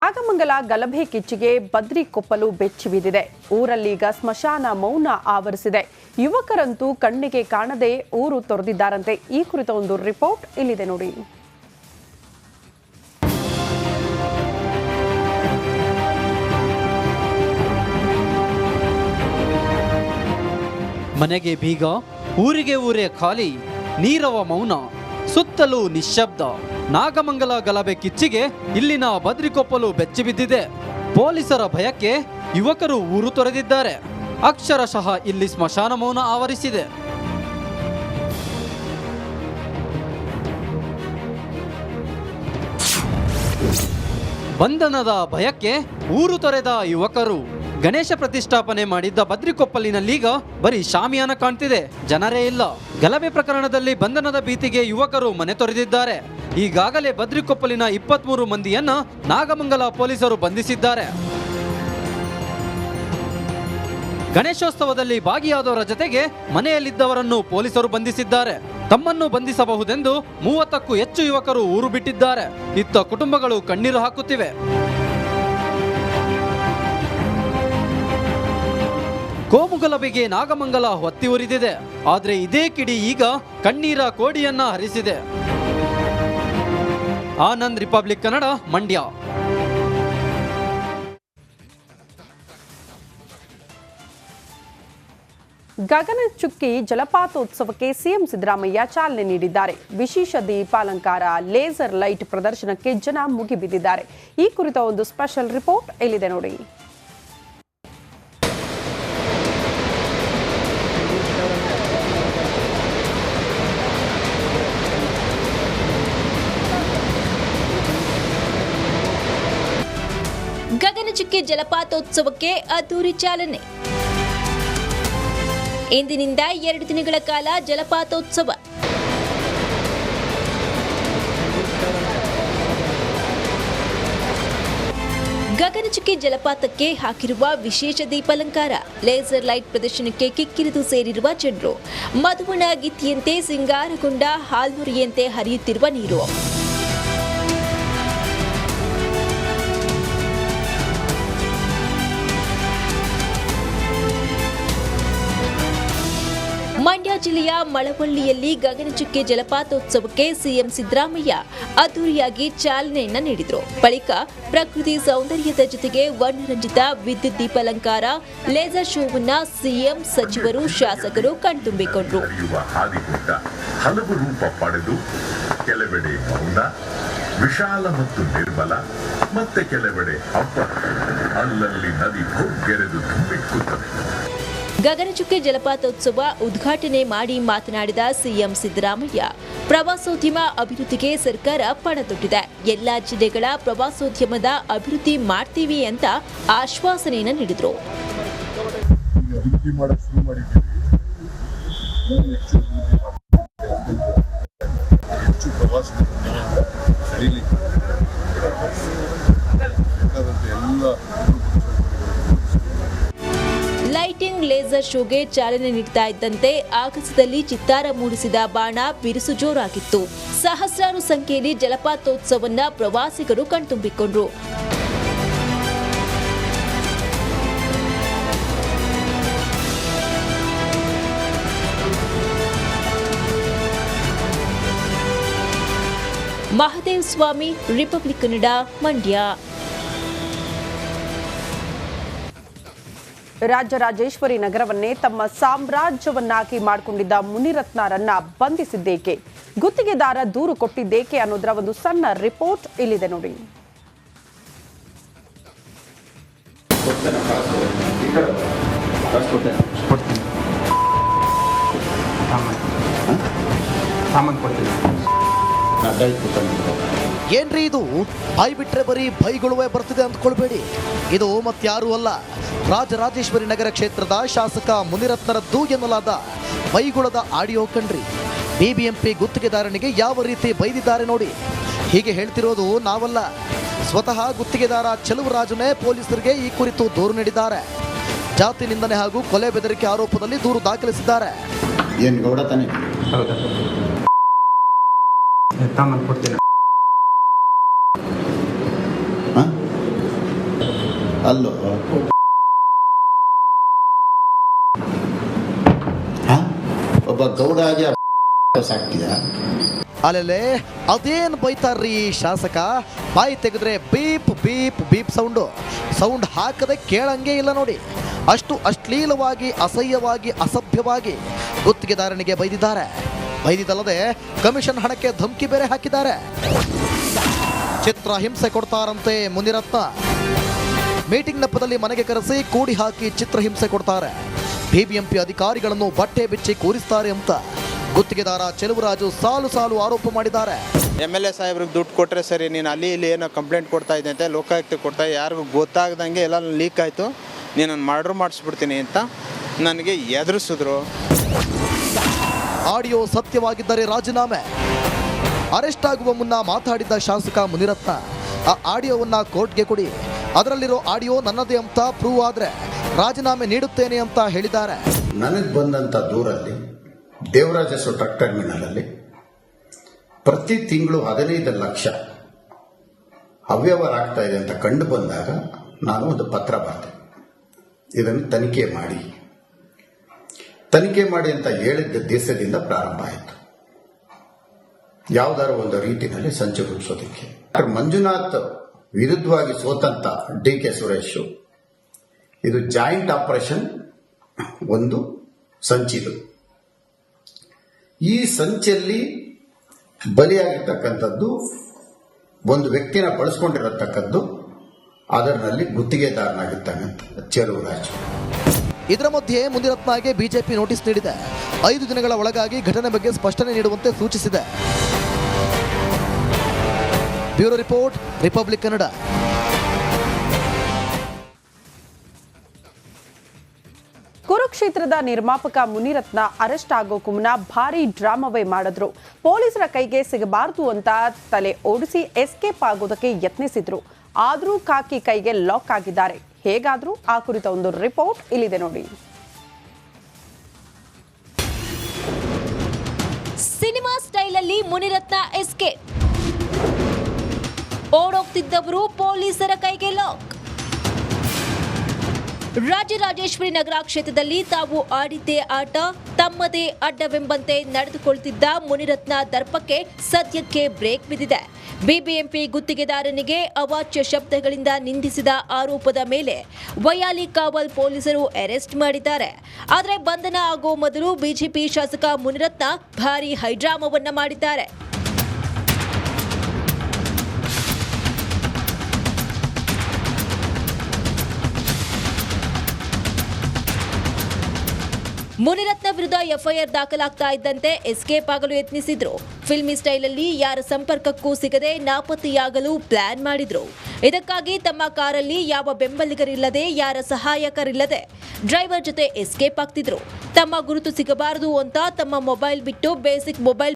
ನಾಗಮಂಗಲ ಗಲಭೆ ಕಿಚ್ಚಿಗೆ ಬದ್ರಿಕೊಪ್ಪಲು ಬೆಚ್ಚಿ ಬಿದ್ದಿದೆ. ಊರಲ್ಲೀಗ ಸ್ಮಶಾನ ಮೌನ ಆವರಿಸಿದೆ. ಯುವಕರಂತೂ ಕಣ್ಣಿಗೆ ಕಾಣದೆ ಊರು ತೊರೆದಿದ್ದಾರಂತೆ. ಈ ಕುರಿತ ಒಂದು ರಿಪೋರ್ಟ್ ಇಲ್ಲಿದೆ ನೋಡಿ. ಮನೆಗೆ ಬೀಗ, ಊರಿಗೆ ಊರೇ ಖಾಲಿ, ನೀರವ ಮೌನ, ಸುತ್ತಲೂ ನಿಶ್ಶಬ್ದ. ನಾಗಮಂಗಲ ಗಲಭೆ ಕಿಚ್ಚಿಗೆ ಇಲ್ಲಿನ ಬದ್ರಿಕೊಪ್ಪಲು ಬೆಚ್ಚಿ ಬಿದ್ದಿದೆ. ಪೊಲೀಸರ ಭಯಕ್ಕೆ ಯುವಕರು ಊರು ತೊರೆದಿದ್ದಾರೆ. ಅಕ್ಷರಶಃ ಇಲ್ಲಿ ಸ್ಮಶಾನ ಮೌನ ಆವರಿಸಿದೆ. ಬಂಧನದ ಭಯಕ್ಕೆ ಊರು ತೊರೆದ ಯುವಕರು. ಗಣೇಶ ಪ್ರತಿಷ್ಠಾಪನೆ ಮಾಡಿದ್ದ ಬದ್ರಿಕೊಪ್ಪಲಿನಲ್ಲೀಗ ಬರೀ ಶಾಮಿಯಾನ ಕಾಣ್ತಿದೆ, ಜನರೇ ಇಲ್ಲ. ಗಲಭೆ ಪ್ರಕರಣದಲ್ಲಿ ಬಂಧನದ ಭೀತಿಗೆ ಯುವಕರು ಮನೆ ತೊರೆದಿದ್ದಾರೆ. ಈಗಾಗಲೇ ಬದ್ರಿಕೊಪ್ಪಲಿನ 23 ಮಂದಿಯನ್ನ ನಾಗಮಂಗಲ ಪೊಲೀಸರು ಬಂಧಿಸಿದ್ದಾರೆ. ಗಣೇಶೋತ್ಸವದಲ್ಲಿ ಭಾಗಿಯಾದವರ ಜೊತೆಗೆ ಮನೆಯಲ್ಲಿದ್ದವರನ್ನು ಪೊಲೀಸರು ಬಂಧಿಸಿದ್ದಾರೆ. ತಮ್ಮನ್ನು ಬಂಧಿಸಬಹುದೆಂದು 30ಕ್ಕೂ ಹೆಚ್ಚು ಯುವಕರು ಊರು ಬಿಟ್ಟಿದ್ದಾರೆ. ಇತ್ತ ಕುಟುಂಬಗಳು ಕಣ್ಣೀರು ಹಾಕುತ್ತಿವೆ. ಕೋಮುಗಲಭೆಗೆ ನಾಗಮಂಗಲ ಹೊತ್ತಿ ಉರಿದಿದೆ. ಆದರೆ ಇದೇ ಕಿಡಿ ಈಗ ಕಣ್ಣೀರ ಕೋಡಿಯನ್ನ ಹರಿಸಿದೆ. ಆನಂದ್, ರಿಪಬ್ಲಿಕ್ ಕನ್ನಡ, ಮಂಡ್ಯ. ಗಗನಚುಕ್ಕಿ ಜಲಪಾತೋತ್ಸವಕ್ಕೆ ಸಿಎಂ ಸಿದ್ದರಾಮಯ್ಯ ಚಾಲನೆ ನೀಡಿದ್ದಾರೆ. ವಿಶೇಷ ದೀಪಾಲಂಕಾರ, ಲೇಸರ್ ಲೈಟ್ ಪ್ರದರ್ಶನಕ್ಕೆ ಜನ ಮುಗಿಬಿದ್ದಿದ್ದಾರೆ. ಈ ಕುರಿತ ಒಂದು ಸ್ಪೆಷಲ್ ರಿಪೋರ್ಟ್ ಇಲ್ಲಿದೆ ನೋಡಿ. ಗಗನಚುಕ್ಕಿ ಜಲಪಾತೋತ್ಸವಕ್ಕೆ ಅದ್ದೂರಿ ಚಾಲನೆ. ಇಂದಿನಿಂದ 2 ದಿನಗಳ ಕಾಲ ಜಲಪಾತೋತ್ಸವ. ಗಗನಚುಕ್ಕಿ ಜಲಪಾತಕ್ಕೆ ಹಾಕಿರುವ ವಿಶೇಷ ದೀಪಾಲಂಕಾರ, ಲೇಸರ್ ಲೈಟ್ ಪ್ರದರ್ಶನಕ್ಕೆ ಕಿಕ್ಕಿರಿದು ಸೇರಿರುವ ಜನರು. ಮಧುವನ ಗಿತ್ತಿಯಂತೆ ಸಿಂಗಾರಗೊಂಡ ಹಾಲ್ನುರಿಯಂತೆ ಹರಿಯುತ್ತಿರುವ ನೀರು. ಮಂಡ್ಯ ಜಿಲ್ಲೆಯ ಮಳವಳ್ಳಿಯಲ್ಲಿ ಗಗನಚುಕ್ಕಿ ಜಲಪಾತೋತ್ಸವಕ್ಕೆ ಸಿಎಂ ಸಿದ್ದರಾಮಯ್ಯ ಅದ್ದೂರಿಯಾಗಿ ಚಾಲನೆಯನ್ನ ನೀಡಿದರು. ಬಳಿಕ ಪ್ರಕೃತಿ ಸೌಂದರ್ಯದ ಜೊತೆಗೆ ವರ್ಣರಂಜಿತ ವಿದ್ಯುತ್ ದೀಪಾಲಂಕಾರ, ಲೇಸರ್ ಶೋವನ್ನ ಸಿಎಂ, ಸಚಿವರು, ಶಾಸಕರು ಕಣ್ತುಂಬಿಕೊಂಡರು. ಹಲವು ರೂಪ ಪಡೆದು ಕೆಲವೆಡೆ ಮೌನ, ವಿಶಾಲ ಮತ್ತು ನಿರ್ಮಲ, ಮತ್ತೆ ಕೆಲವೆಡೆ ಹಬ್ಬ, ಅಲ್ಲಲ್ಲಿ ನದಿ ಭೋಗ್ಗೆರೆದು ತುಂಬಿಕ್ಕುತ್ತದೆ. ಗಗನಚುಕ್ಕಿ ಜಲಪಾತೋತ್ಸವ ಉದ್ಘಾಟನೆ ಮಾಡಿ ಮಾತನಾಡಿದ ಸಿಎಂ ಸಿದ್ದರಾಮಯ್ಯ, ಪ್ರವಾಸೋದ್ಯಮ ಅಭಿವೃದ್ಧಿಗೆ ಸರ್ಕಾರ ಪಣ ತೊಟ್ಟಿದೆ. ಎಲ್ಲಾ ಜಿಲ್ಲೆಗಳ ಪ್ರವಾಸೋದ್ಯಮದ ಅಭಿವೃದ್ಧಿ ಮಾಡ್ತೀವಿ ಅಂತ ಆಶ್ವಾಸನೆಯನ್ನು ನೀಡಿದರು. ಲೈಟಿಂಗ್, ಲೇಸರ್ ಶೋಗೆ ಚಾಲನೆ ನೀಡ್ತಾ ಇದ್ದಂತೆ ಆಗಸದಲ್ಲಿ ಚಿತ್ತಾರ ಮೂಡಿಸಿದ ಬಾಣ ಬಿರುಸು ಜೋರಾಗಿತ್ತು. ಸಹಸ್ರಾರು ಸಂಖ್ಯೆಯಲ್ಲಿ ಜಲಪಾತೋತ್ಸವನ್ನ ಪ್ರವಾಸಿಗರು ಕಣ್ತುಂಬಿಕೊಂಡ್ರು. ಮಹದೇವ್ ಸ್ವಾಮಿ, ರಿಪಬ್ಲಿಕ್ ಕನ್ನಡ, ಮಂಡ್ಯ. ರಾಜರಾಜೇಶ್ವರಿ ನಗರವನ್ನೇ ತಮ್ಮ ಸಾಮ್ರಾಜ್ಯವನ್ನಾಗಿ ಮಾಡಿಕೊಂಡಿದ್ದ ಮುನಿರತ್ನರನ್ನ ಬಂಧಿಸಿದ್ದೇಕೆ, ಗುತ್ತಿಗೆದಾರ ದೂರು ಕೊಟ್ಟಿದ್ದೇಕೆ ಅನ್ನೋದರ ಒಂದು ಸಣ್ಣ ರಿಪೋರ್ಟ್ ಇಲ್ಲಿದೆ ನೋಡಿ. ಏನ್ರಿ ಇದು? ಬಾಯಿ ಬಿಟ್ರೆ ಬರೀ ಬೈಗುಳುವೆ ಬರ್ತಿದೆ ಅಂದ್ಕೊಳ್ಬೇಡಿ. ಇದು ಮತ್ಯಾರೂ ಅಲ್ಲ, ರಾಜರಾಜೇಶ್ವರಿ ನಗರ ಕ್ಷೇತ್ರದ ಶಾಸಕ ಮುನಿರತ್ನರದ್ದು ಎನ್ನಲಾದ ಬೈಗುಳದ ಆಡಿಯೋ ಕಣ್ರಿ. ಬಿಬಿಎಂಪಿ ಗುತ್ತಿಗೆದಾರನಿಗೆ ಯಾವ ರೀತಿ ಬೈದಿದ್ದಾರೆ ನೋಡಿ. ಹೀಗೆ ಹೇಳ್ತಿರೋದು ನಾವಲ್ಲ, ಸ್ವತಃ ಗುತ್ತಿಗೆದಾರ ಚೆಲುವರಾಜನೇ ಪೊಲೀಸರಿಗೆ ಈ ಕುರಿತು ದೂರು ನೀಡಿದ್ದಾರೆ. ಜಾತಿ ನಿಂದನೆ ಹಾಗೂ ಕೊಲೆ ಬೆದರಿಕೆ ಆರೋಪದಲ್ಲಿ ದೂರು ದಾಖಲಿಸಿದ್ದಾರೆ. ಏನು ಗೌಡ ತಾನೆ? ಹೌದಾ? ಅಲ್ಲೋ ಹಾಂ ಒಬ್ಬ ಗೌಡ ಆಗಿ ಸಾಕ್ತಿಯಾ ಅಲ್ಲೇ ಅದೇನು ಬೈತಾರ್ರಿ ಶಾಸಕ, ಬಾಯಿ ತೆಗೆದ್ರೆ ಬೀಪ್ ಬೀಪ್ ಬೀಪ್ ಸೌಂಡ್ ಹಾಕದೆ ಕೇಳಂಗೆ ಇಲ್ಲ ನೋಡಿ. ಅಷ್ಟು ಅಶ್ಲೀಲವಾಗಿ, ಅಸಹ್ಯವಾಗಿ, ಅಸಭ್ಯವಾಗಿ ಗುತ್ತಿಗೆದಾರನಿಗೆ ಬೈದಿದ್ದಲ್ಲದೆ ಕಮಿಷನ್ ಹಣಕ್ಕೆ ಧಮಕಿ ಬೇರೆ ಹಾಕಿದ್ದಾರೆ. ಚಿತ್ರ ಹಿಂಸೆ ಕೊಡ್ತಾರಂತೆ ಮುನಿರತ್ನ. ಮೀಟಿಂಗ್ ನೆಪದಲ್ಲಿ ಮನೆಗೆ ಕರೆಸಿ ಕೂಡಿ ಹಾಕಿ ಚಿತ್ರಹಿಂಸೆ ಕೊಡ್ತಾರೆ. ಬಿಬಿಎಂಪಿ ಅಧಿಕಾರಿಗಳನ್ನು ಬಟ್ಟೆ ಬಿಚ್ಚಿ ಕೂರಿಸ್ತಾರೆ ಅಂತ ಗುತ್ತಿಗೆದಾರ ಚೆಲುವರಾಜು ಸಾಲು ಆರೋಪ ಮಾಡಿದ್ದಾರೆ. MLA ಸಾಹೇಬ್ರಿಗೆ ದುಡ್ಡು ಕೊಟ್ಟರೆ ಸರಿ, ನೀನು ಅಲ್ಲಿ ಇಲ್ಲಿ ಏನೋ ಕಂಪ್ಲೇಂಟ್ ಕೊಡ್ತಾ ಇದ್ದೆ ಅಂತ ಲೋಕಾಯುಕ್ತ ಕೊಡ್ತಾ ಯಾರಿಗೂ ಗೊತ್ತಾಗ್ದಂಗೆ ಎಲ್ಲ ಲೀಕ್ ಆಯಿತು, ನೀನನ್ನು ಮರ್ಡರ್ ಮಾಡಿಸ್ಬಿಡ್ತೀನಿ ಅಂತ ನನಗೆ ಎದುರಿಸಿದ್ರು. ಆಡಿಯೋ ಸತ್ಯವಾಗಿದ್ದರೆ ರಾಜೀನಾಮೆ. ಅರೆಸ್ಟ್ ಆಗುವ ಮುನ್ನ ಮಾತಾಡಿದ್ದ ಶಾಸಕ ಮುನಿರತ್ನ ಆ ಆಡಿಯೋವನ್ನ ಕೋರ್ಟ್ಗೆ ಕೊಡಿ, ಅದರಲ್ಲಿರೋ ಆಡಿಯೋ ನನ್ನದೇ ಅಂತ ಪ್ರೂವ್ ಆದ್ರೆ ರಾಜೀನಾಮೆ ನೀಡುತ್ತೇನೆ ಅಂತ ಹೇಳಿದ್ದಾರೆ. ನನಗೆ ಬಂದಂಥ ದೂರಲ್ಲಿ ದೇವರಾಜ ಟ್ರಕ್ ಟರ್ಮಿನಲಲ್ಲಿ ಪ್ರತಿ ತಿಂಗಳು 15 ಲಕ್ಷ ಅವ್ಯವಹಾರ ಆಗ್ತಾ ಇದೆ ಅಂತ ಕಂಡು ಬಂದಾಗ ನಾನು ಒಂದು ಪತ್ರ ಬರೆದೆ, ಇದನ್ನು ತನಿಖೆ ಮಾಡಿ ಅಂತ ಹೇಳಿದ್ದ ದೇಶದಿಂದ ಪ್ರಾರಂಭ ಆಯಿತು. ಯಾವುದಾದ್ರು ಒಂದು ರೀತಿಯಲ್ಲಿ ಸಂಚು ರೂಪಿಸೋದಕ್ಕೆ ಡಾಕ್ಟರ್ ಮಂಜುನಾಥ್ ವಿರುದ್ಧವಾಗಿ ಸೋತಂತ DK ಸುರೇಶ್, ಇದು ಜಾಯಿಂಟ್ ಆಪರೇಷನ್ ಒಂದು ಸಂಚಿದು. ಈ ಸಂಚಲ್ಲಿ ಬಲಿಯಾಗಿರ್ತಕ್ಕಂಥದ್ದು ಒಂದು ವ್ಯಕ್ತಿನ ಬಳಸ್ಕೊಂಡಿರತಕ್ಕದ್ದು ಅದರಲ್ಲಿ ಗುತ್ತಿಗೆದಾರನಾಗಿರ್ತಕ್ಕಂಥ ಚೆಲುವರಾಜು. ಇದರ ಮಧ್ಯೆ ಮುನಿರತ್ನಗೆ ಬಿಜೆಪಿ ನೋಟಿಸ್ ನೀಡಿದೆ. 5 ದಿನಗಳ ಒಳಗಾಗಿ ಘಟನೆ ಬಗ್ಗೆ ಸ್ಪಷ್ಟನೆ ನೀಡುವಂತೆ ಸೂಚಿಸಿದೆ. Bureau report, Republic Kannada. ಕುರುಕ್ಷೇತ್ರದ ನಿರ್ಮಾಪಕ ಮುನಿರತ್ನ ಅರೆಸ್ಟ್ ಆಗೋಕು ಮುನ್ನ ಭಾರಿ ಡ್ರಾಮಾವೇ ಮಾಡಿದ್ರು. ಪೊಲೀಸರ ಕೈಗೆ ಸಿಗಬಾರದು ಅಂತ ತಲೆ ಓಡಿಸಿ ಎಸ್ಕೇಪ್ ಆಗೋದಕ್ಕೆ ಯತ್ನಿಸಿದ್ರು. ಆದರೂ ಕಾಕಿ ಕೈಗೆ ಲಾಕ್ ಆಗಿದ್ದಾರೆ. ಹೇಗಾದ್ರೂ ಆ ಕುರಿತ ಒಂದು ರಿಪೋರ್ಟ್ ಇಲ್ಲಿದೆ ನೋಡಿ. ಸಿನಿಮಾ ಸ್ಟೈಲಲ್ಲಿ ಮುನಿರತ್ನ ಎಸ್ಕೇಪ್. ಓಡೋಗ್ತಿದ್ದವರು ಪೊಲೀಸರ ಕೈಗೆ ಲಾಕ್. ರಾಜರಾಜೇಶ್ವರಿ ನಗರ ಕ್ಷೇತ್ರದಲ್ಲಿ ತಾವು ಆಡಿದ್ದೇ ಆಟ, ತಮ್ಮದೇ ಅಡ್ಡವೆಂಬಂತೆ ನಡೆದುಕೊಳ್ತಿದ್ದ ಮುನಿರತ್ನ ದರ್ಪಕ್ಕೆ ಸದ್ಯಕ್ಕೆ ಬ್ರೇಕ್ ಬಿದ್ದಿದೆ. ಬಿಬಿಎಂಪಿ ಗುತ್ತಿಗೆದಾರನಿಗೆ ಅವಾಚ್ಯ ಶಬ್ದಗಳಿಂದ ನಿಂದಿಸಿದ ಆರೋಪದ ಮೇಲೆ ವಯಾಲಿ ಕಾವಲ್ ಪೊಲೀಸರು ಅರೆಸ್ಟ್ ಮಾಡಿದ್ದಾರೆ. ಆದರೆ ಬಂಧನ ಆಗೋ ಮೊದಲು ಬಿಜೆಪಿ ಶಾಸಕ ಮುನಿರತ್ನ ಭಾರೀ ಹೈಡ್ರಾಮವನ್ನ ಮಾಡಿದ್ದಾರೆ. ಮುನಿರತ್ನ ವಿರುದ್ಧ ಎಫ್ಐಆರ್ ದಾಖಲಾಗ್ತಾ ಇದ್ದಂತೆ ಎಸ್ಕೇಪ್ ಆಗಲು ಯತ್ನಿಸಿದ್ರು. ಫಿಲ್ಮಿ ಸ್ಟೈಲಲ್ಲಿ ಯಾರ ಸಂಪರ್ಕಕ್ಕೂ ಸಿಗದೆ ನಾಪತ್ತೆಯಾಗಲು ಪ್ಲಾನ್ ಮಾಡಿದ್ರು. ಇದಕ್ಕಾಗಿ ತಮ್ಮ ಕಾರಲ್ಲಿ ಯಾವ ಬೆಂಬಲಿಗರಿಲ್ಲದೆ, ಯಾರ ಸಹಾಯಕರಿಲ್ಲದೆ ಡ್ರೈವರ್ ಜೊತೆ ಎಸ್ಕೇಪ್ ಆಗ್ತಿದ್ರು. ತಮ್ಮ ಗುರುತು ಸಿಗಬಾರದು ಅಂತ ತಮ್ಮ ಮೊಬೈಲ್ ಬಿಟ್ಟು ಬೇಸಿಕ್ ಮೊಬೈಲ್